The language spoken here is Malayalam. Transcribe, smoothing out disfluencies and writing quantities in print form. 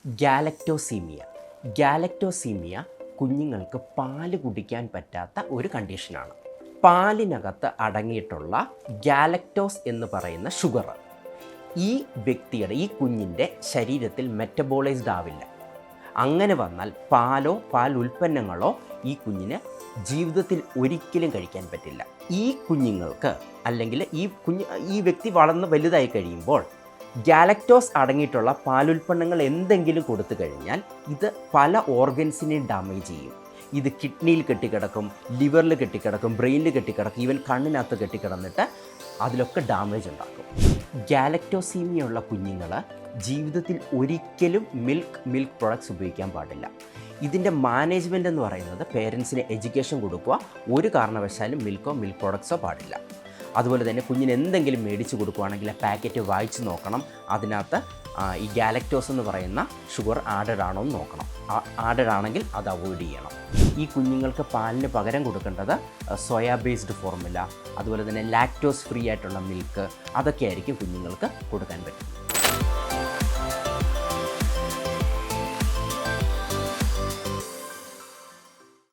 ഗാലക്ടോസീമിയ. ഗാലക്ടോസീമിയ കുഞ്ഞുങ്ങൾക്ക് പാല് കുടിക്കാൻ പറ്റാത്ത ഒരു കണ്ടീഷനാണ്. പാലിനകത്ത് അടങ്ങിയിട്ടുള്ള ഗാലക്ടോസ് എന്ന് പറയുന്ന ഷുഗർ ഈ വ്യക്തിയുടെ, ഈ കുഞ്ഞിൻ്റെ ശരീരത്തിൽ മെറ്റബോളൈസ്ഡ് ആവില്ല. അങ്ങനെ വന്നാൽ പാലോ പാൽ ഉൽപ്പന്നങ്ങളോ ഈ കുഞ്ഞിന് ജീവിതത്തിൽ ഒരിക്കലും കഴിക്കാൻ പറ്റില്ല. ഈ കുഞ്ഞുങ്ങൾക്ക് അല്ലെങ്കിൽ ഈ വ്യക്തി വളർന്ന് വലുതായി കഴിയുമ്പോൾ ഗാലക്ടോസ് അടങ്ങിയിട്ടുള്ള പാലുൽപ്പന്നങ്ങൾ എന്തെങ്കിലും കൊടുത്തു കഴിഞ്ഞാൽ ഇത് പല ഓർഗൻസിനെയും ഡാമേജ് ചെയ്യും. ഇത് കിഡ്നിയിൽ കെട്ടിക്കിടക്കും, ലിവറിൽ കെട്ടിക്കിടക്കും, ബ്രെയിനിൽ കെട്ടിക്കിടക്കും, ഈവൻ കണ്ണിനകത്ത് കെട്ടിക്കിടന്നിട്ട് അതിലൊക്കെ ഡാമേജ് ഉണ്ടാക്കും. ഗാലക്ടോസീമിയുള്ള കുഞ്ഞുങ്ങൾ ജീവിതത്തിൽ ഒരിക്കലും മിൽക്ക് പ്രൊഡക്ട്സ് ഉപയോഗിക്കാൻ പാടില്ല. ഇതിൻ്റെ മാനേജ്മെൻ്റ് എന്ന് പറയുന്നത് പേരൻസിന് എഡ്യൂക്കേഷൻ കൊടുക്കുക, ഒരു കാരണവശാലും മിൽക്ക് പ്രൊഡക്ട്സോ പാടില്ല. അതുപോലെ തന്നെ കുഞ്ഞിന് എന്തെങ്കിലും മേടിച്ച് കൊടുക്കുകയാണെങ്കിൽ ആ പാക്കറ്റ് വായിച്ച് നോക്കണം. അതിനകത്ത് ഈ ഗാലക്ടോസ് എന്ന് പറയുന്ന ഷുഗർ ആഡഡ് ആണോ എന്ന് നോക്കണം. ആഡഡ് ആണെങ്കിൽ അത് അവോയ്ഡ് ചെയ്യണം. ഈ കുഞ്ഞുങ്ങൾക്ക് പാലിന് പകരം കൊടുക്കേണ്ടത് സോയാ ബേസ്ഡ് ഫോർമുല, അതുപോലെ തന്നെ ലാക്ടോസ് ഫ്രീ ആയിട്ടുള്ള മിൽക്ക്, അതൊക്കെ ആയിരിക്കും കുഞ്ഞുങ്ങൾക്ക് കൊടുക്കാൻ പറ്റും.